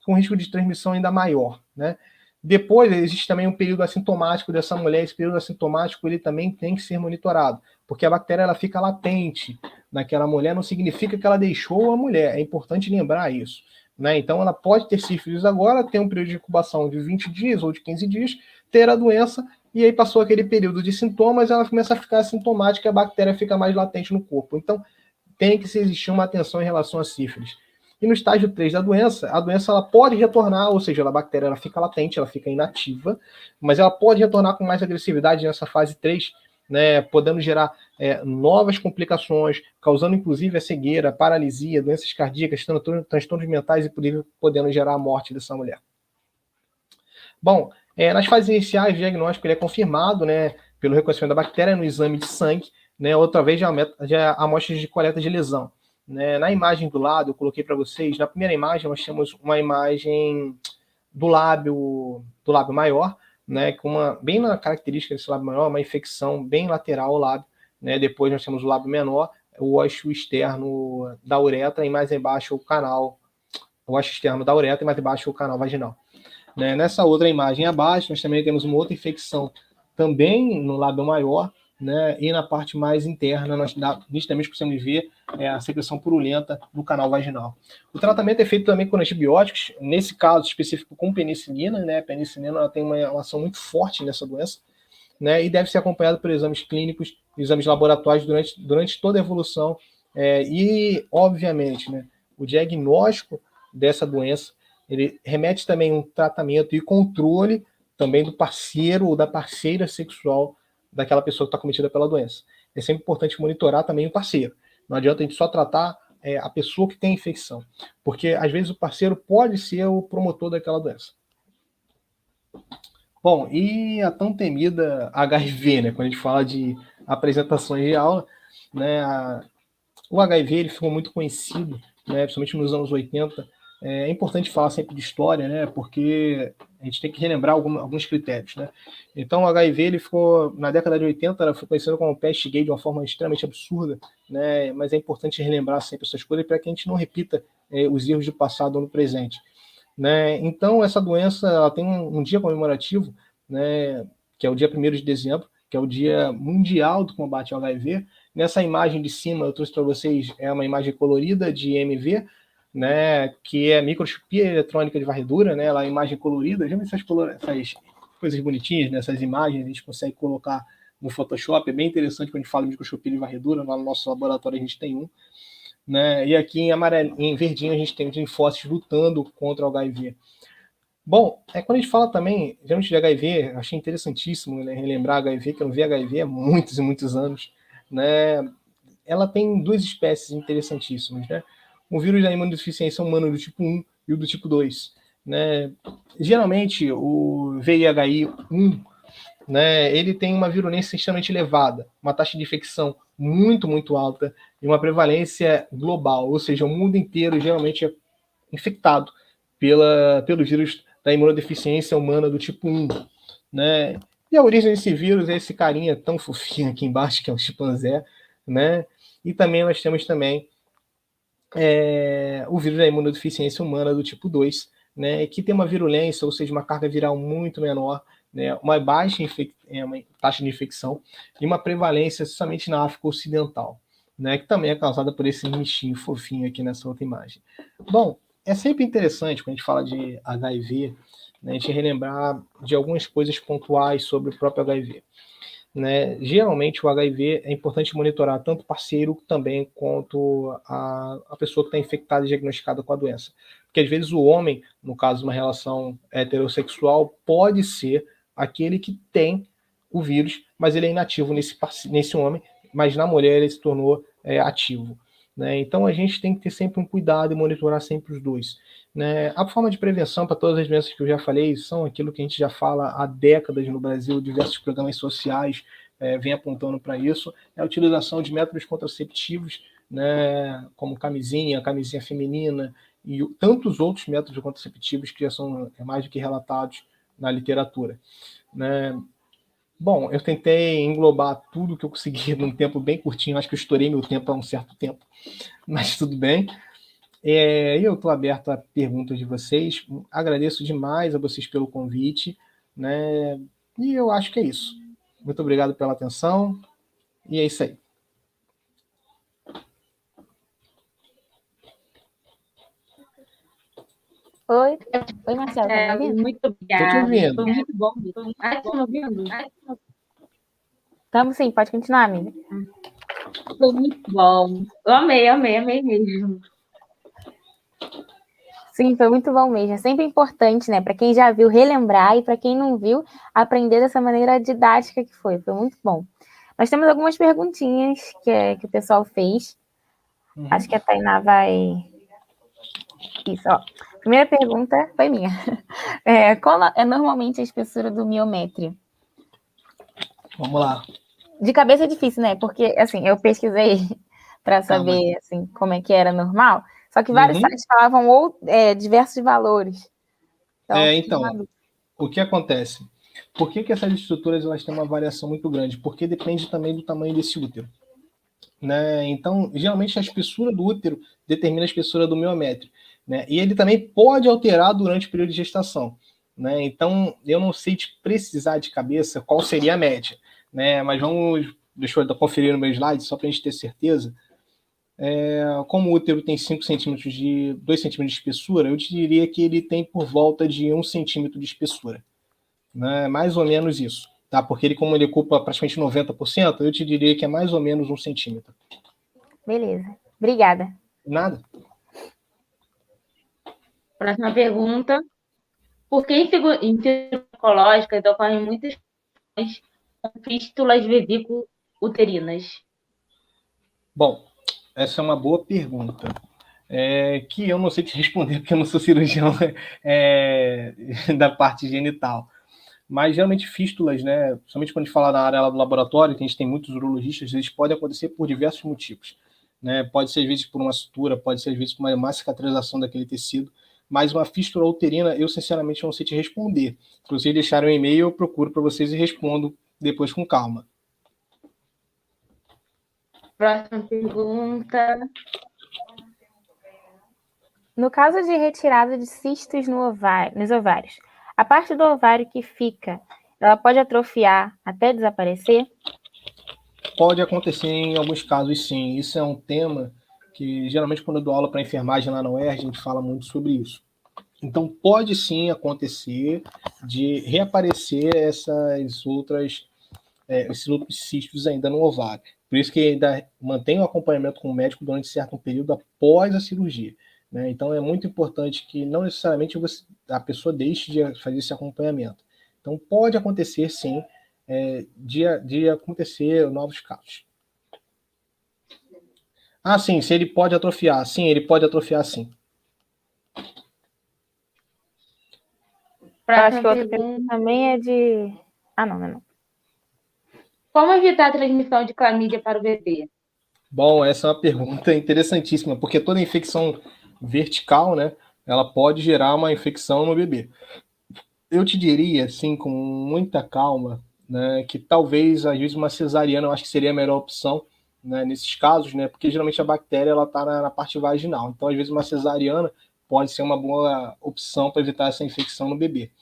com risco de transmissão ainda maior, né? Depois, existe também um período assintomático dessa mulher. Esse período assintomático ele também tem que ser monitorado, porque a bactéria ela fica latente naquela mulher, não significa que ela deixou a mulher, é importante lembrar isso. Né? Então, ela pode ter sífilis agora, ter um período de incubação de 20 dias ou de 15 dias, ter a doença, e aí passou aquele período de sintomas, ela começa a ficar assintomática, a bactéria fica mais latente no corpo. Então, tem que existir uma atenção em relação à sífilis. E no estágio 3 da doença, a doença ela pode retornar, ou seja, a bactéria ela fica latente, ela fica inativa, mas ela pode retornar com mais agressividade nessa fase 3, né, podendo gerar novas complicações, causando inclusive a cegueira, paralisia, doenças cardíacas, transtornos mentais e podendo gerar a morte dessa mulher. Bom, nas fases iniciais, o diagnóstico ele é confirmado, né, pelo reconhecimento da bactéria no exame de sangue, né, outra vez já amostras de coleta de lesão. Né, na imagem do lado, eu coloquei para vocês, na primeira imagem nós temos uma imagem do lábio maior, né, com bem na característica desse lábio maior, uma infecção bem lateral ao lábio. Né, depois nós temos o lábio menor, o eixo externo da uretra e mais embaixo o canal, o eixo externo da uretra e mais embaixo o canal vaginal. Né, nessa outra imagem abaixo, nós também temos uma outra infecção também no lábio maior, né, e na parte mais interna, nós nitidamente conseguimos ver a secreção purulenta do canal vaginal. O tratamento é feito também com antibióticos, nesse caso específico com penicilina, né, a penicilina ela tem uma ação muito forte nessa doença, né, e deve ser acompanhado por exames clínicos, exames laboratórios durante toda a evolução, e, obviamente, né, o diagnóstico dessa doença, ele remete também a um tratamento e controle também do parceiro ou da parceira sexual daquela pessoa que está cometida pela doença. É sempre importante monitorar também o parceiro. Não adianta a gente só tratar a pessoa que tem infecção, porque às vezes o parceiro pode ser o promotor daquela doença. Bom, e a tão temida HIV, né? Quando a gente fala de apresentações de aula, né? O HIV ele ficou muito conhecido, né? Principalmente nos anos 80. É importante falar sempre de história, né? Porque a gente tem que relembrar alguns critérios, né? Então, o HIV ele ficou, na década de 80, ela foi conhecido como peste gay de uma forma extremamente absurda, né? Mas é importante relembrar sempre essas coisas para que a gente não repita os erros do passado no presente. Né? Então, essa doença ela tem um dia comemorativo, né, que é o dia 1º de dezembro, que é o Dia Mundial do Combate ao HIV. Nessa imagem de cima, eu trouxe para vocês uma imagem colorida de MV, né, que é microscopia eletrônica de varredura, né, ela é imagem colorida. Já vi essas coisas bonitinhas nessas imagens, a gente consegue colocar no Photoshop, é bem interessante quando a gente fala de microscopia de varredura, lá no nosso laboratório a gente tem um. Né? E aqui em amarelo, em verdinho, a gente tem os linfócitos lutando contra o HIV. Bom, quando a gente fala também, geralmente de HIV, achei interessantíssimo, né, relembrar HIV, que eu não vi HIV há muitos e muitos anos. Né? Ela tem duas espécies interessantíssimas. Né? O vírus da imunodeficiência humana do tipo 1 e o do tipo 2. Né? Geralmente, o VIH1, né, ele tem uma virulência extremamente elevada, uma taxa de infecção muito, muito alta e uma global, ou seja, o mundo inteiro geralmente é infectado pelo vírus da imunodeficiência humana do tipo 1. Né? E a origem desse vírus é esse carinha tão fofinho aqui embaixo, que é um chimpanzé. Né? E também nós temos também o vírus da imunodeficiência humana do tipo 2, né, que tem uma virulência, ou seja, uma carga viral muito menor, né, uma baixa uma taxa de infecção e uma prevalência somente na África Ocidental, né, que também é causada por esse bichinho fofinho aqui nessa outra imagem. Bom, é sempre interessante quando a gente fala de HIV, né, a gente relembrar de algumas coisas pontuais sobre o próprio HIV. Né? Geralmente o HIV é importante monitorar tanto o parceiro também quanto a pessoa que está infectada e diagnosticada com a doença. Porque às vezes o homem, no caso de uma relação heterossexual, pode ser aquele que tem o vírus, mas ele é inativo nesse homem, mas na mulher ele se tornou ativo. Né? Então a gente tem que ter sempre um cuidado e monitorar sempre os dois. Né? A forma de prevenção para todas as doenças que eu já falei são aquilo que a gente já fala há décadas no Brasil, diversos programas sociais vem apontando para isso, é a utilização de métodos contraceptivos, né, como camisinha feminina e tantos outros métodos contraceptivos que já são mais do que relatados na literatura. Né? Bom, eu tentei englobar tudo que eu consegui num tempo bem curtinho, acho que eu estourei meu tempo há um certo tempo, mas tudo bem. Eu estou aberto a perguntas de vocês, agradeço demais a vocês pelo convite, né? E eu acho que é isso. Muito obrigado pela atenção, e é isso aí. Oi, Marcelo, tá me ouvindo? Muito obrigada. Estou te ouvindo. Foi muito bom. Tá me ouvindo? Estamos sim, pode continuar, amiga. Foi muito bom. Eu amei mesmo. Sim, foi muito bom mesmo. É sempre importante, né? Para quem já viu, relembrar, e para quem não viu, aprender dessa maneira didática que foi. Foi muito bom. Nós temos algumas perguntinhas que o pessoal fez. Acho que a Tainá vai... Isso, ó. Primeira pergunta foi minha. Qual é normalmente a espessura do miométrio? Vamos lá. De cabeça é difícil, né? Porque, assim, eu pesquisei para saber assim, como é que era normal, só que vários sites falavam diversos valores. Então, o que acontece? Por que essas estruturas elas têm uma variação muito grande? Porque depende também do tamanho desse útero. Né? Então, geralmente a espessura do útero determina a espessura do miométrio. Né? E ele também pode alterar durante o período de gestação. Né? Então, eu não sei te precisar de cabeça qual seria a média. Né? Mas deixa eu conferir no meu slide, só para a gente ter certeza. Como o útero tem 2 centímetros de espessura, eu te diria que ele tem por volta de 1 centímetro de espessura. Né? Mais ou menos isso. Tá? Porque como ele ocupa praticamente 90%, eu te diria que é mais ou menos 1 centímetro. Beleza. Obrigada. Nada. Próxima pergunta. Por que em figuras ecológicas ocorrem muitas fístulas vesículo-uterinas? Bom, essa é uma boa pergunta. Que eu não sei te responder, porque eu não sou cirurgião da parte genital. Mas geralmente fístulas, né, principalmente quando a gente fala na área do laboratório, que a gente tem muitos urologistas, eles podem acontecer por diversos motivos. Né? Pode ser às vezes por uma sutura, pode ser às vezes por uma má cicatrização daquele tecido, mas uma fístula uterina, eu sinceramente não sei te responder. Se vocês deixarem um e-mail, eu procuro para vocês e respondo depois com calma. Próxima pergunta. No caso de retirada de cistos nos ovários, a parte do ovário que fica, ela pode atrofiar até desaparecer? Pode acontecer em alguns casos, sim. Isso é um tema que, geralmente, quando eu dou aula para enfermagem lá na UERJ, a gente fala muito sobre isso. Então, pode sim acontecer de reaparecer esses outros cistos ainda no ovário. Por isso que ainda mantém o acompanhamento com o médico durante certo período após a cirurgia. Né? Então, é muito importante que não necessariamente a pessoa deixe de fazer esse acompanhamento. Então, pode acontecer, sim, de acontecer novos casos. Ah, sim, se ele pode atrofiar. Sim, ele pode atrofiar, sim. Acho que outra pergunta também é de... Ah, não, não. Como evitar a transmissão de clamídia para o bebê? Bom, essa é uma pergunta interessantíssima, porque toda infecção vertical, né, ela pode gerar uma infecção no bebê. Eu te diria, assim, com muita calma, né, que talvez, às vezes, uma cesariana eu acho que seria a melhor opção, né, nesses casos, né, porque geralmente a bactéria está na parte vaginal. Então, às vezes, uma cesariana pode ser uma boa opção para evitar essa infecção no bebê.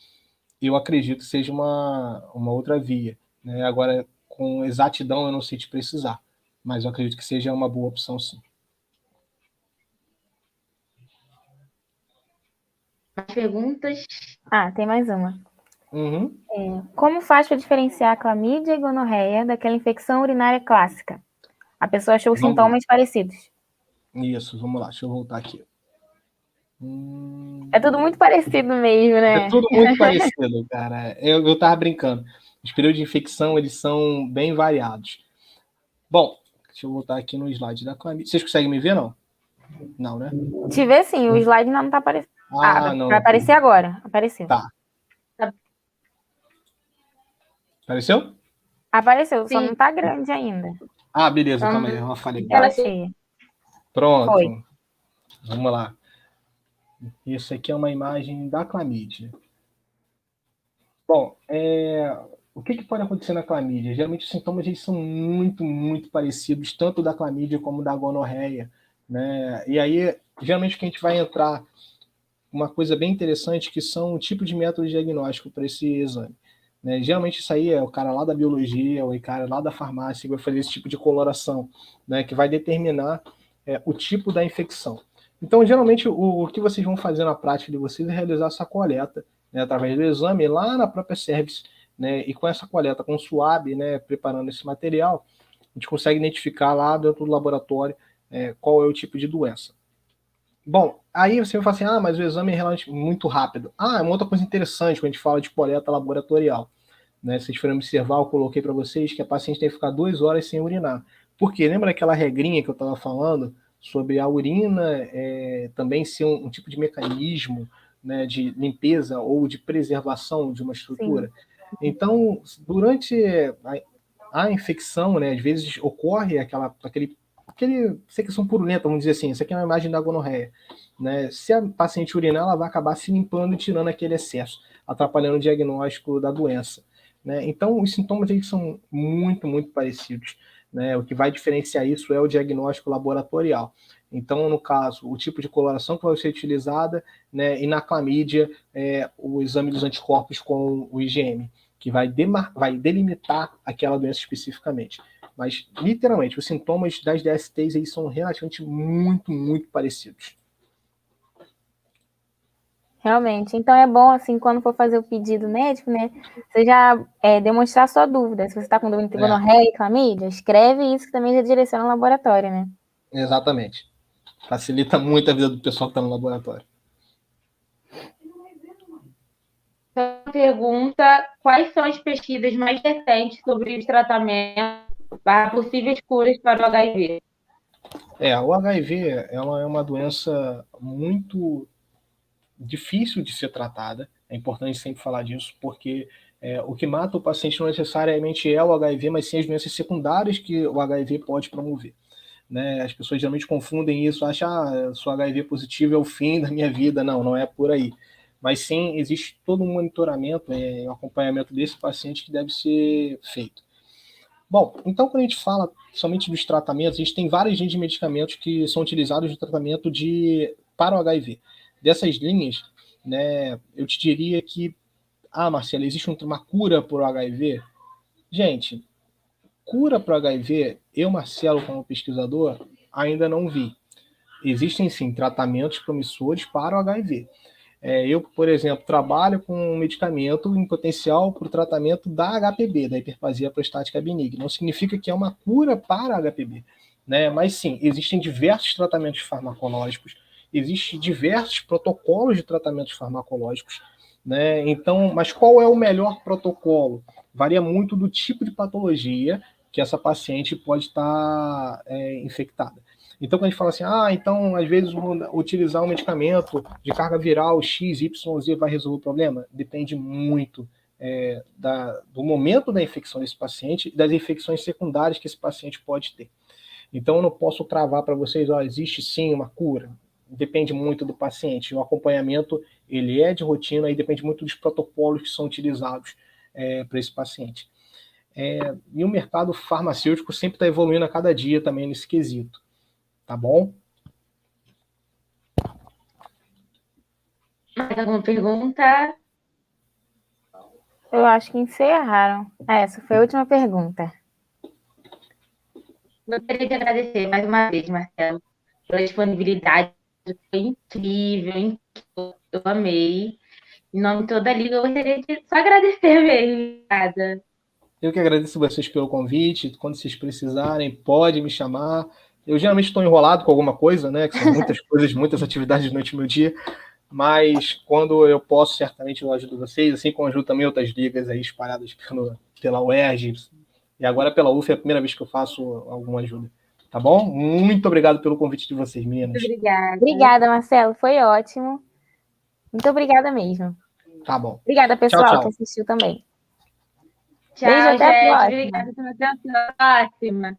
Eu acredito que seja uma outra via. Né? Agora, com exatidão, eu não sei te precisar, mas eu acredito que seja uma boa opção, sim. Mais perguntas? Ah, tem mais uma. Uhum. Como faz para diferenciar a clamídia e gonorreia daquela infecção urinária clássica? A pessoa achou sintomas parecidos. Isso, vamos lá, deixa eu voltar aqui. É tudo muito parecido mesmo, né? É tudo muito parecido, cara. Eu tava brincando. Os períodos de infecção, eles são bem variados. Bom, deixa eu voltar aqui no slide da clamídia. Vocês conseguem me ver, não? Não, né? Te ver sim, o slide não tá aparecendo. Não. Vai aparecer agora. Apareceu. Tá. Apareceu? Apareceu, só não tá grande ainda. Ah, beleza, calma aí, é uma falha aqui. Ela cheia. Pronto. Foi. Vamos lá. Isso aqui é uma imagem da clamídia. Bom, o que pode acontecer na clamídia? Geralmente os sintomas eles são muito, muito parecidos, tanto da clamídia como da gonorreia. Né? E aí, geralmente, o que a gente vai entrar, uma coisa bem interessante, que são o tipo de método diagnóstico para esse exame. Né? Geralmente isso aí é o cara lá da biologia, ou o cara lá da farmácia que vai fazer esse tipo de coloração, né? Que vai determinar o tipo da infecção. Então, geralmente, o que vocês vão fazer na prática de vocês é realizar essa coleta, né, através do exame lá na própria service, né, e com essa coleta, com o SUAB, né, preparando esse material, a gente consegue identificar lá dentro do laboratório qual é o tipo de doença. Bom, aí você vai falar assim, mas o exame é realmente muito rápido. É uma outra coisa interessante quando a gente fala de coleta laboratorial. Né, se vocês forem observar, eu coloquei para vocês que a paciente tem que ficar 2 horas sem urinar. Por quê? Lembra aquela regrinha que eu estava falando sobre a urina também ser um tipo de mecanismo, né, de limpeza ou de preservação de uma estrutura? Sim. Então, durante a infecção, né, às vezes ocorre aquele secreção purulenta, vamos dizer assim. Isso aqui é uma imagem da gonorreia. Né? Se a paciente urinar, ela vai acabar se limpando e tirando aquele excesso, atrapalhando o diagnóstico da doença. Né? Então, os sintomas eles são muito, muito parecidos. Né? O que vai diferenciar isso é o diagnóstico laboratorial. Então, no caso, o tipo de coloração que vai ser utilizada, né? E na clamídia, o exame dos anticorpos com o IgM, que vai delimitar aquela doença especificamente. Mas, literalmente, os sintomas das DSTs eles são relativamente muito, muito parecidos. Realmente. Então é bom, assim, quando for fazer o pedido médico, né, você já demonstrar sua dúvida. Se você está com dúvida entre gonorreia e clamídia, escreve isso que também já direciona o laboratório, né? Exatamente. Facilita muito a vida do pessoal que está no laboratório. Pergunta: quais são as pesquisas mais recentes sobre os tratamentos para possíveis curas para o HIV? O HIV é uma doença muito difícil de ser tratada, É importante sempre falar disso, porque o que mata o paciente não necessariamente é o HIV, mas sim as doenças secundárias que o HIV pode promover. Né? As pessoas geralmente confundem isso, acham, sou HIV positivo é o fim da minha vida. Não, não é por aí. Mas sim, existe todo um monitoramento, um acompanhamento desse paciente que deve ser feito. Bom, então quando a gente fala somente dos tratamentos, a gente tem várias linhas de medicamentos que são utilizados no tratamento para o HIV. Dessas linhas, né, eu te diria que, Marcelo, existe uma cura para o HIV? Gente, cura para o HIV, eu, Marcelo, como pesquisador, ainda não vi. Existem, sim, tratamentos promissores para o HIV. Eu, por exemplo, trabalho com um medicamento em potencial para o tratamento da HPB, da hiperplasia prostática benigna. Não significa que é uma cura para a HPB, né? Mas sim, existem diversos tratamentos farmacológicos, existem diversos protocolos de tratamentos farmacológicos, né? Então, mas qual é o melhor protocolo? Varia muito do tipo de patologia que essa paciente pode estar infectada. Então, quando a gente fala assim, então, às vezes, utilizar um medicamento de carga viral X, Y, Z vai resolver o problema? Depende muito do momento da infecção desse paciente e das infecções secundárias que esse paciente pode ter. Então, eu não posso cravar para vocês, existe sim uma cura. Depende muito do paciente. O acompanhamento, ele é de rotina e depende muito dos protocolos que são utilizados para esse paciente. E o mercado farmacêutico sempre está evoluindo a cada dia também nesse quesito. Tá bom? Mais alguma pergunta? Eu acho que encerraram. Essa foi a última pergunta. Gostaria de agradecer mais uma vez, Marcelo, pela disponibilidade. Foi incrível, eu amei. Em nome de toda a Liga, eu gostaria de só agradecer mesmo. Obrigada. Eu que agradeço vocês pelo convite. Quando vocês precisarem, pode me chamar. Eu geralmente estou enrolado com alguma coisa, né? Que são muitas coisas, muitas atividades durante o meu dia. Mas quando eu posso, certamente eu ajudo vocês, assim como ajudo também outras ligas aí espalhadas pela UERJ. E agora pela UF é a primeira vez que eu faço alguma ajuda. Tá bom? Muito obrigado pelo convite de vocês, meninas. Muito obrigada. Obrigada, Marcelo. Foi ótimo. Muito obrigada mesmo. Tá bom. Obrigada, pessoal, tchau, tchau. que assistiu também. Tchau, Beijo, até a gente. próxima. Obrigada pela atenção. Até a próxima.